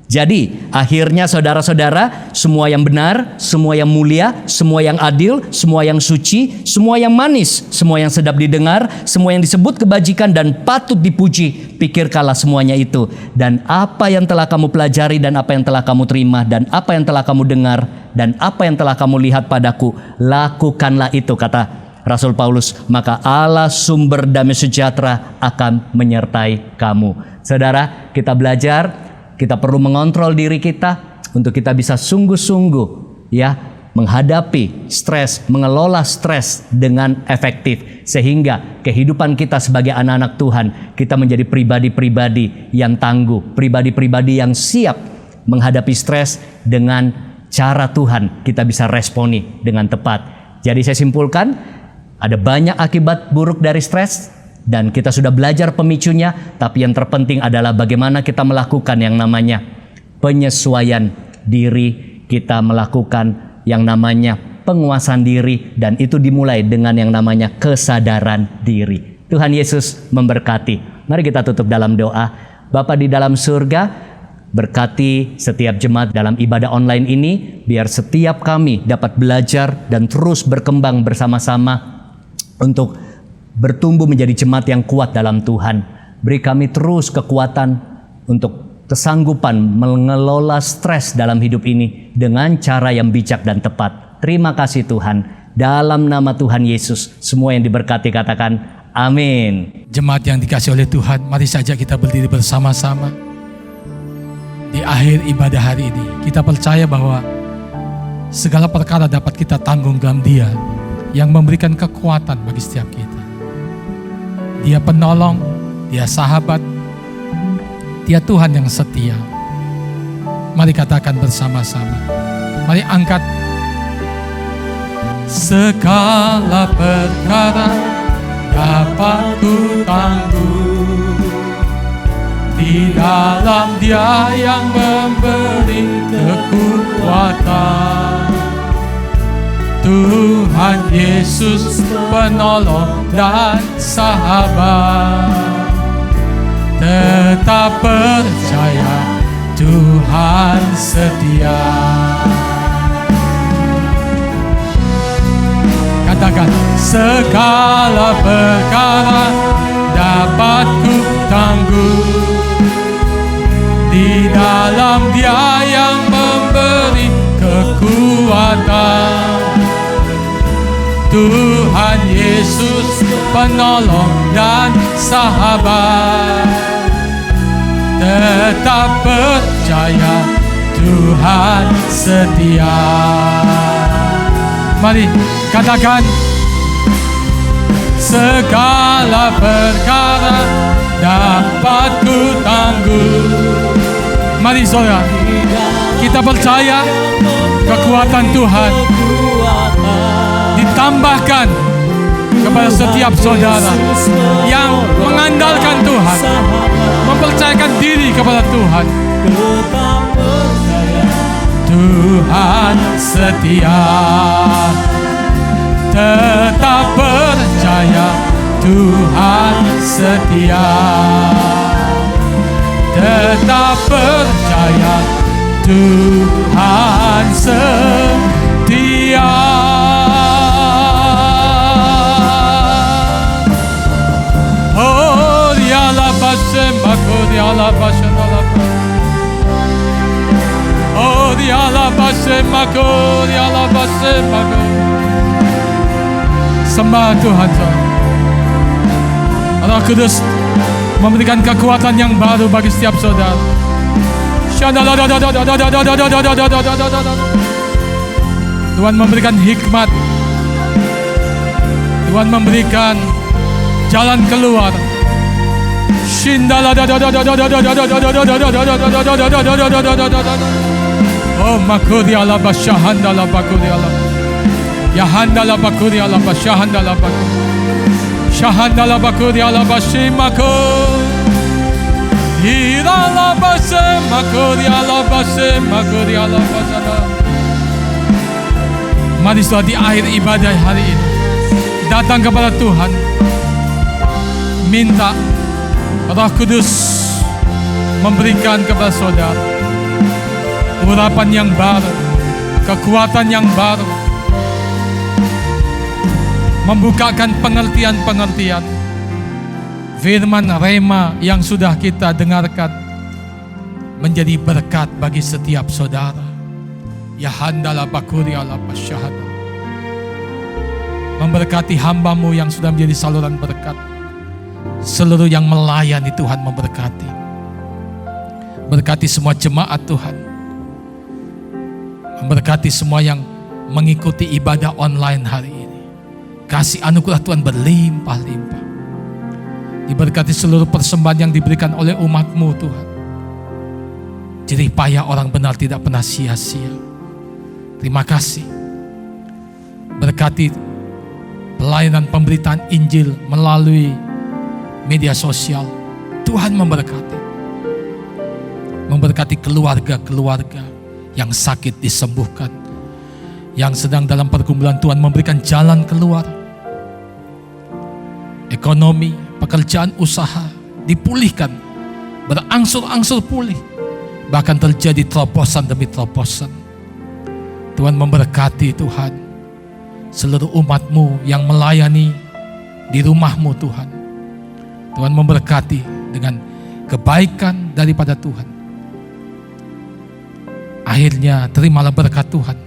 Jadi akhirnya saudara-saudara, semua yang benar, semua yang mulia, semua yang adil, semua yang suci, semua yang manis, semua yang sedap didengar, semua yang disebut kebajikan dan patut dipuji, pikirkanlah semuanya itu. Dan apa yang telah kamu pelajari dan apa yang telah kamu terima dan apa yang telah kamu dengar dan apa yang telah kamu lihat padaku, lakukanlah itu, kata Rasul Paulus, maka Allah sumber damai sejahtera akan menyertai kamu. Saudara, kita belajar. Kita perlu mengontrol diri kita untuk kita bisa sungguh-sungguh ya menghadapi stres, mengelola stres dengan efektif sehingga kehidupan kita sebagai anak-anak Tuhan kita menjadi pribadi-pribadi yang tangguh, pribadi-pribadi yang siap menghadapi stres dengan cara Tuhan kita bisa responi dengan tepat. Jadi saya simpulkan ada banyak akibat buruk dari stres. Dan kita sudah belajar pemicunya, tapi yang terpenting adalah bagaimana kita melakukan yang namanya penyesuaian diri, kita melakukan yang namanya penguasaan diri, dan itu dimulai dengan yang namanya kesadaran diri. Tuhan Yesus memberkati. Mari kita tutup dalam doa. Bapa di dalam surga, berkati setiap jemaat dalam ibadah online ini, biar setiap kami dapat belajar dan terus berkembang bersama-sama untuk bertumbuh menjadi jemaat yang kuat dalam Tuhan. Beri kami terus kekuatan untuk kesanggupan mengelola stres dalam hidup ini dengan cara yang bijak dan tepat. Terima kasih Tuhan. Dalam nama Tuhan Yesus, semua yang diberkati katakan amin. Jemaat yang dikasih oleh Tuhan, mari saja kita berdiri bersama-sama. Di akhir ibadah hari ini, kita percaya bahwa segala perkara dapat kita tanggung dalam Dia yang memberikan kekuatan bagi setiap kita. Dia penolong, Dia sahabat, Dia Tuhan yang setia. Mari katakan bersama-sama. Mari angkat. Segala perkara dapat ku tanggung di dalam Dia yang memberi kekuatan. Tuhan Yesus penolong dan sahabat. Tetap percaya Tuhan setia. Katakan, segala perkara dapat ku tangguh di dalam Dia yang memberi kekuatan. Tuhan Yesus penolong dan sahabat. Tetap percaya Tuhan setia. Mari katakan, segala perkara dapat ku tangguh. Mari saudara, kita percaya kekuatan Tuhan ditambahkan kepada setiap saudara yang mengandalkan Tuhan, mempercayakan diri kepada Tuhan. Tuhan setia. Tetap percaya Tuhan setia. Tetap percaya Tuhan setia. Oh, dialah basemaku, dialah basemaku. Oh, dialah basemaku, dialah basemaku. Sembah Tuhan. Roh Kudus memberikan kekuatan yang baru bagi setiap saudara. Tuhan memberikan hikmat. Tuhan memberikan jalan keluar. Oh, makuri ala basyahanda la bakuri ala. Yahanda la bakuri ala basyahanda la bakuri. Shahanda la bakuri ala bashimako. Ira la basemako, ala basemako, ala basana. Mari setelah di akhir ibadah hari ini datang kepada Tuhan, minta Roh Kudus memberikan kepada saudara urapan yang baru, kekuatan yang baru, membukakan pengertian-pengertian firman rema yang sudah kita dengarkan menjadi berkat bagi setiap saudara. Ya handala bakuri ala pasyahada. Memberkati hambamu yang sudah menjadi saluran berkat. Seluruh yang melayani Tuhan memberkati. Berkati semua jemaat Tuhan. Memberkati semua yang mengikuti ibadah online hari ini. Kasih anugerah Tuhan berlimpah-limpah. Diberkati seluruh persembahan yang diberikan oleh umat-Mu Tuhan. Jerih payah orang benar tidak pernah sia-sia. Terima kasih. Berkati pelayanan pemberitaan Injil melalui media sosial. Tuhan memberkati. Memberkati keluarga-keluarga yang sakit disembuhkan. Yang sedang dalam pergumulan, Tuhan memberikan jalan keluar. Ekonomi, pekerjaan, usaha dipulihkan, berangsur-angsur pulih. Bahkan terjadi terobosan demi terobosan. Tuhan memberkati Tuhan seluruh umat-Mu yang melayani di rumah-Mu Tuhan. Tuhan memberkati dengan kebaikan daripada Tuhan. Akhirnya terimalah berkat Tuhan.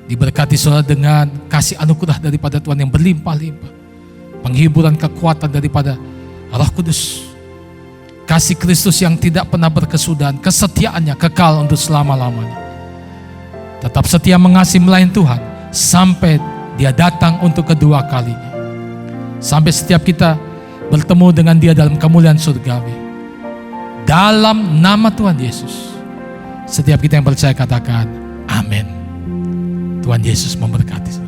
Diberkati saudara dengan kasih anugerah daripada Tuhan yang berlimpah-limpah. Penghiburan kekuatan daripada Roh Kudus. Kasih Kristus yang tidak pernah berkesudahan. Kesetiaannya kekal untuk selama-lamanya. Tetap setia mengasihi melayani Tuhan. Sampai Dia datang untuk kedua kalinya. Sampai setiap kita bertemu dengan Dia dalam kemuliaan surgawi. Dalam nama Tuhan Yesus. Setiap kita yang percaya katakan amin. Tuhan Yesus memberkati.